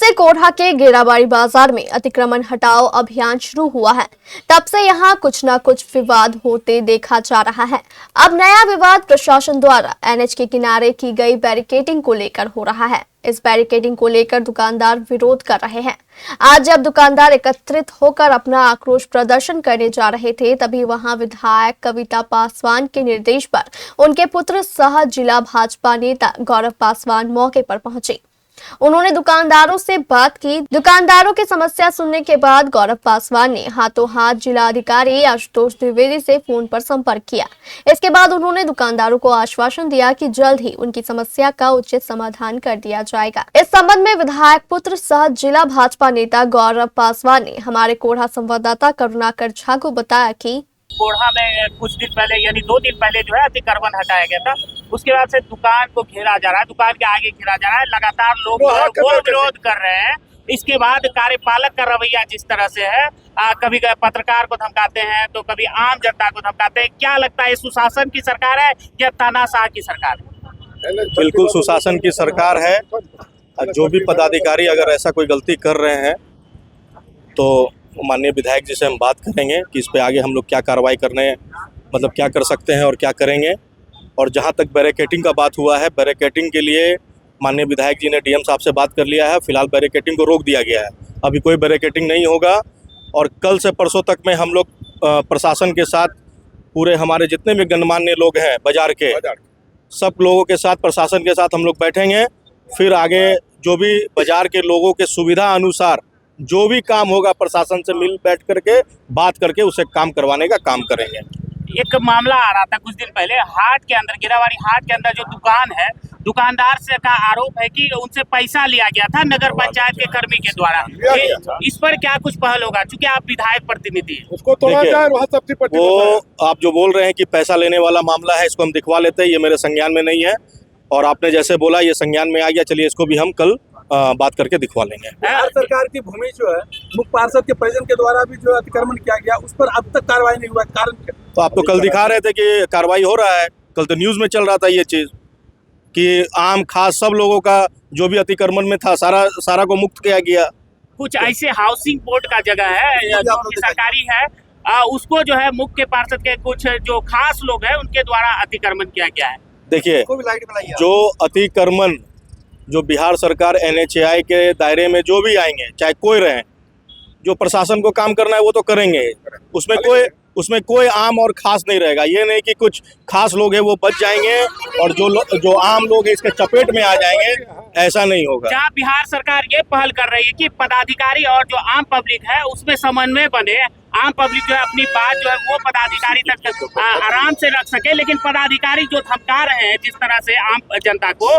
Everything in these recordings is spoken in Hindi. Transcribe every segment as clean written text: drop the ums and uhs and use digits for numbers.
से कोढ़ा के गेराबाड़ी बाजार में अतिक्रमण हटाओ अभियान शुरू हुआ है, तब से यहां कुछ न कुछ विवाद होते देखा जा रहा है। अब नया विवाद प्रशासन द्वारा एनएच के किनारे की गई बैरिकेडिंग को लेकर हो रहा है। इस बैरिकेडिंग को लेकर दुकानदार विरोध कर रहे हैं। आज जब दुकानदार एकत्रित होकर अपना आक्रोश प्रदर्शन करने जा रहे थे, तभी वहां विधायक कविता पासवान के निर्देश पर उनके पुत्र सह जिला भाजपा नेता गौरव पासवान मौके पर पहुंचे। उन्होंने दुकानदारों से बात की। दुकानदारों की समस्या सुनने के बाद गौरव पासवान ने हाथों हाथ जिलाधिकारी आशुतोष द्विवेदी से फोन पर संपर्क किया। इसके बाद उन्होंने दुकानदारों को आश्वासन दिया कि जल्द ही उनकी समस्या का उचित समाधान कर दिया जाएगा। इस संबंध में विधायक पुत्र सह जिला भाजपा नेता गौरव पासवान ने हमारे कोढ़ा संवाददाता करुणाकर झा को बताया कि कोढ़ा में कुछ दिन पहले यानी 2 दिन पहले जो है अतिक्रमण हटाया गया था। उसके बाद से दुकान को घेरा जा रहा है, दुकान के आगे घेरा जा रहा है। लगातार लोग वो विरोध कर रहे हैं। इसके बाद कार्यपालक का रवैया जिस तरह से है, कभी पत्रकार को धमकाते हैं तो कभी आम जनता को धमकाते हैं। क्या लगता है, सुशासन की सरकार है या तानाशाह की सरकार है? बिल्कुल सुशासन की सरकार है। जो भी पदाधिकारी अगर ऐसा कोई गलती कर रहे हैं तो माननीय विधायक जी से हम बात करेंगे कि इस पे आगे हम लोग क्या कार्रवाई करने मतलब क्या कर सकते हैं और क्या करेंगे। और जहां तक बैरिकेडिंग का बात हुआ है, बैरिकेडिंग के लिए माननीय विधायक जी ने डीएम साहब से बात कर लिया है। फिलहाल बैरिकेडिंग को रोक दिया गया है, अभी कोई बैरिकेडिंग नहीं होगा। और कल से परसों तक में हम लोग प्रशासन के साथ पूरे हमारे जितने भी गणमान्य लोग हैं बाजार के सब लोगों के साथ, प्रशासन के साथ हम लोग बैठेंगे। फिर आगे जो भी बाजार के लोगों के सुविधा अनुसार जो भी काम होगा प्रशासन से मिल बैठ करके बात करके उसे काम करवाने का काम करेंगे। एक मामला आ रहा था कुछ दिन पहले, हाट के अंदर, गिरावाड़ी हाट के अंदर जो दुकान है, दुकानदार से का आरोप है कि उनसे पैसा लिया गया था नगर पंचायत के कर्मी के द्वारा। इस पर क्या कुछ पहल होगा, चूंकि आप विधायक प्रतिनिधि हैं? उसको तोड़ा जाए, वहाँ सब्जी पट्टी वो आप जो बोल रहे हैं कि पैसा लेने वाला मामला है, इसको हम दिखवा लेते हैं। ये मेरे संज्ञान में नहीं है और आपने जैसे बोला ये संज्ञान में आ गया। चलिए इसको भी हम कल बात करके दिखवा लेंगे। बिहार सरकार की भूमि जो है मुख्य पार्षद के परिजन के द्वारा भी जो अतिक्रमण किया गया, उस पर अब तक कार्रवाई नहीं हुआ, कारण क्या? तो आप तो कल दिखा रहे थे कि कार्रवाई हो रहा है। कल तो न्यूज़ में चल रहा था ये चीज़ कि आम खास सब लोगों का जो भी अतिक्रमण में था सारा को मुक्त किया गया। कुछ ऐसे हाउसिंग बोर्ड का जगह है जो कि सरकारी है, उसको जो है मुख्य पार्षद के कुछ जो खास लोग हैं उनके द्वारा अतिक्रमण किया गया है। देखिए, जो अतिक्रमण जो बिहार सरकार एनएचएआई के दायरे में जो भी आएंगे, चाहे कोई रहे, जो प्रशासन को काम करना है वो तो करेंगे। उसमें कोई आम और खास नहीं रहेगा। ये नहीं कि कुछ खास लोग हैं वो बच जाएंगे और जो आम लोग हैं इसके चपेट में आ जाएंगे, ऐसा नहीं होगा। जहाँ बिहार सरकार ये पहल कर रही है कि पदाधिकारी और जो आम पब्लिक है उसमें समन्वय बने, आम पब्लिक जो है अपनी बात जो है वो पदाधिकारी तक आराम से रख सके, लेकिन पदाधिकारी जो धमका रहे हैं जिस तरह से आम जनता को,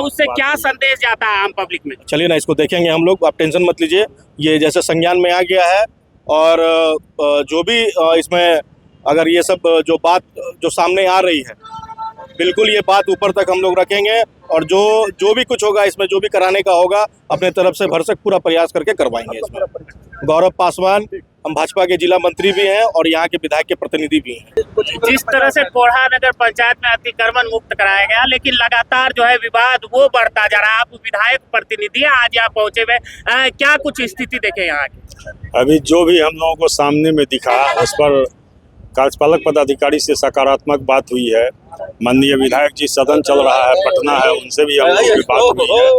उससे क्या संदेश जाता है आम पब्लिक में? चलिए ना, इसको देखेंगे हम लोग, आप टेंशन मत लीजिए। ये जैसे संज्ञान में आ गया है और जो भी इसमें अगर ये सब जो बात जो सामने आ रही है, बिल्कुल ये बात ऊपर तक हम लोग रखेंगे और जो भी कुछ होगा इसमें, जो भी कराने का होगा, अपने तरफ से भरसक पूरा प्रयास करके करवाएंगे। इसमें गौरव पासवान हम भाजपा के जिला मंत्री भी हैं और यहाँ के विधायक के प्रतिनिधि भी हैं। जिस तरह से कोढ़ा नगर पंचायत में अतिक्रमण मुक्त कराया गया, लेकिन लगातार जो है विवाद वो बढ़ता जा रहा है। आप विधायक प्रतिनिधि हैं, आज यहाँ पहुंचे हुए, क्या कुछ स्थिति देखे यहाँ की? अभी जो भी हम लोगों को सामने में दिखा उस पर कार्यपालक पदाधिकारी से सकारात्मक बात हुई है। माननीय विधायक जी सदन चल रहा है, पटना है, उनसे भी हम लोगों की बात हुई है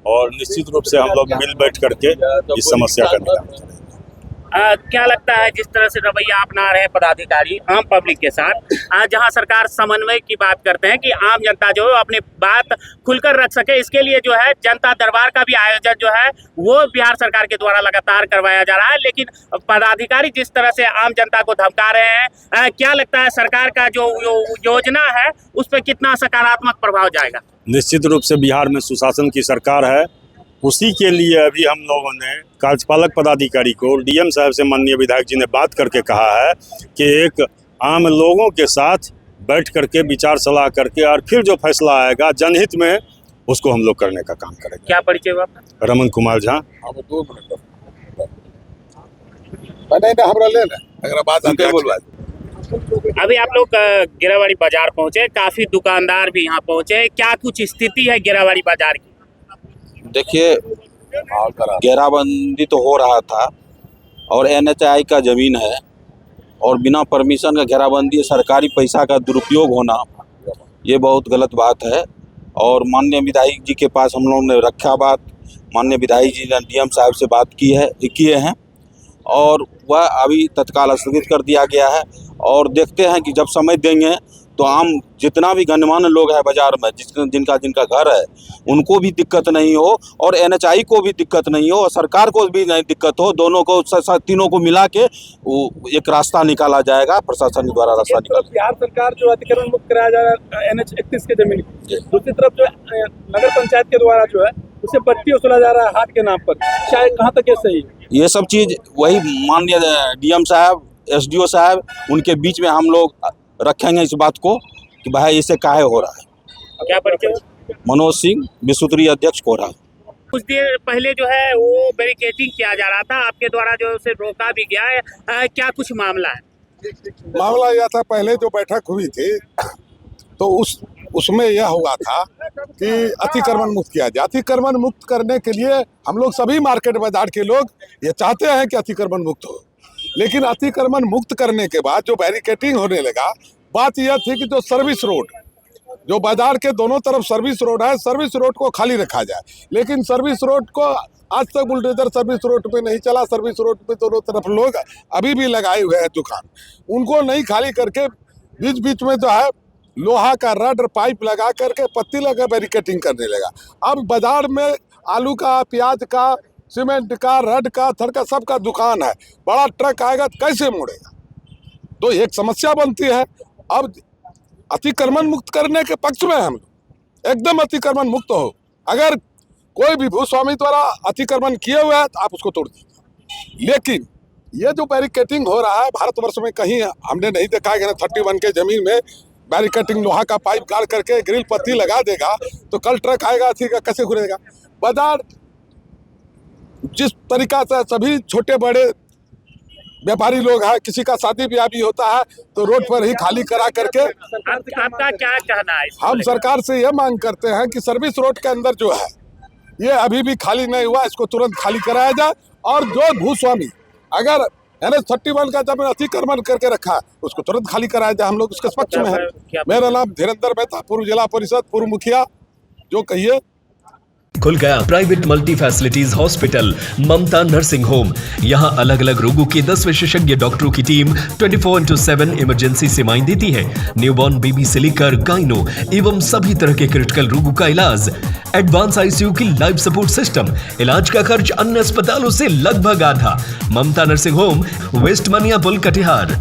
और निश्चित रूप से हम लोग मिल बैठ करके इस समस्या का निदान। क्या लगता है जिस तरह से रवैया अपना रहे पदाधिकारी आम पब्लिक के साथ, जहां सरकार समन्वय की बात करते हैं कि आम जनता जो है अपनी बात खुलकर रख सके, इसके लिए जो है जनता दरबार का भी आयोजन जो है वो बिहार सरकार के द्वारा लगातार करवाया जा रहा है, लेकिन पदाधिकारी जिस तरह से आम जनता को धमका रहे हैं, क्या लगता है सरकार का जो योजना है उस पर कितना सकारात्मक प्रभाव जाएगा? निश्चित रूप से बिहार में सुशासन की सरकार है, उसी के लिए अभी हम लोगों ने कार्यपालक पदाधिकारी को डीएम साहब से माननीय विधायक जी ने बात करके कहा है कि एक आम लोगों के साथ बैठ करके विचार सलाह करके और फिर जो फैसला आएगा जनहित में उसको हम लोग करने का काम करेंगे। क्या परिचय हुआ? रमन कुमार झा। अभी आप लोग गिरावाड़ी बाजार पहुंचे, काफी दुकानदार भी यहाँ पहुंचे, क्या कुछ स्थिति है गिरावाड़ी बाजार की? देखिए, घेराबंदी तो हो रहा था और NHAI का जमीन है और बिना परमिशन का घेराबंदी, सरकारी पैसा का दुरुपयोग होना, ये बहुत गलत बात है। और माननीय विधायक जी के पास हम लोगों ने रखा बात, माननीय विधायक जी ने DM साहब से बात किए हैं और वह अभी तत्काल स्थगित कर दिया गया है। और देखते हैं कि जब समय देंगे तो आम जितना भी गणमान्य लोग हैं बाजार में, जिनका घर है, उनको भी दिक्कत नहीं हो और NHAI को भी दिक्कत नहीं हो और सरकार को भी नहीं दिक्कत हो, दोनों को तीनों को मिला के एक रास्ता निकाला जाएगा, प्रशासन द्वारा रास्ता निकाला। बिहार सरकार जो अतिक्रमण मुक्त कराया जा रहा है NH 31 के जमीन, दूसरी तरफ जो नगर पंचायत के द्वारा जो है उसे बट्टी वसूला जा रहा है हाट के नाम पर, शायद कहाँ तक ये सही है? ये सब चीज़ वही माननीय DM साहब, SDO साहब, उनके बीच में हम लोग रखेंगे इस बात को कि भाई इसे काहे हो रहा है। क्या परिचय? मनोज सिंह, विश्व स्तरीय अध्यक्ष कोरा। कुछ देर पहले जो है वो बैरिकेडिंग किया जा रहा था, आपके द्वारा जो उसे रोका भी गया है, क्या कुछ मामला है? मामला यह था, पहले जो बैठक हुई थी तो उसमें यह हुआ था कि अतिक्रमण मुक्त किया जाए। अतिक्रमण मुक्त करने के लिए हम लोग सभी मार्केट बाजार के लोग ये चाहते हैं कि अतिक्रमण मुक्त हो, लेकिन अतिक्रमण मुक्त करने के बाद जो बैरिकेडिंग होने लगा, बात यह थी कि जो सर्विस रोड, जो बाजार के दोनों तरफ सर्विस रोड है, सर्विस रोड को खाली रखा जाए। लेकिन सर्विस रोड को आज तक बुलडोजर सर्विस रोड पे नहीं चला। सर्विस रोड पे दोनों तरफ लोग अभी भी लगाए हुए हैं दुकान, उनको नहीं खाली करके बीच बीच में जो है लोहा का रड और पाइप लगा करके पत्ती लगा बैरिकेडिंग करने लगा। अब बाजार में आलू का, प्याज का, सीमेंट का, रड का, थड़ का, सबका दुकान है। बड़ा ट्रक आएगा तो कैसे मुड़ेगा? तो एक समस्या बनती है। अब अतिक्रमण मुक्त करने के पक्ष में हम एकदम अतिक्रमण मुक्त हो। अगर कोई भी भूस्वामी द्वारा अतिक्रमण किए हुए है तो आप उसको तोड़ दीजिए, लेकिन ये जो बैरिकेडिंग हो रहा है भारतवर्ष में कहीं हमने नहीं देखा है। 31 के जमीन में बैरिकेडिंग, लोहा का पाइप गाड़ करके ग्रिल पत्ती लगा देगा तो कल ट्रक आएगा, कैसे घुरेगा? बाजार जिस तरीका से सभी छोटे बड़े व्यापारी लोग हैं, किसी का शादी ब्याह भी होता है तो रोड पर ही खाली करा करके। आपका क्या कहना है? हम सरकार से यह मांग करते हैं कि सर्विस रोड के अंदर जो है ये अभी भी खाली नहीं हुआ, इसको तुरंत खाली कराया जाए। और जो भूस्वामी अगर NH 31 का जब अतिक्रमण करके रखा उसको तुरंत खाली कराया जाए। हम लोग उसके पक्ष में है। मेरा नाम धीरेन्द्र मेहता, पूर्व जिला परिषद, पूर्व मुखिया। जो कहिए। खुल गया प्राइवेट मल्टी फैसिलिटीज हॉस्पिटल ममता नर्सिंग होम। यहां अलग अलग रोगों के 10 विशेषज्ञ डॉक्टरों की टीम 24/7 इमरजेंसी सेवाएं देती है। न्यूबॉर्न बेबी से लेकर गाइनो एवं सभी तरह के क्रिटिकल रोगों का इलाज। एडवांस ICU की लाइफ सपोर्ट सिस्टम। इलाज का खर्च अन्य अस्पतालों से लगभग आधा। ममता नर्सिंग होम, वेस्ट मनिया पुल, कटिहार।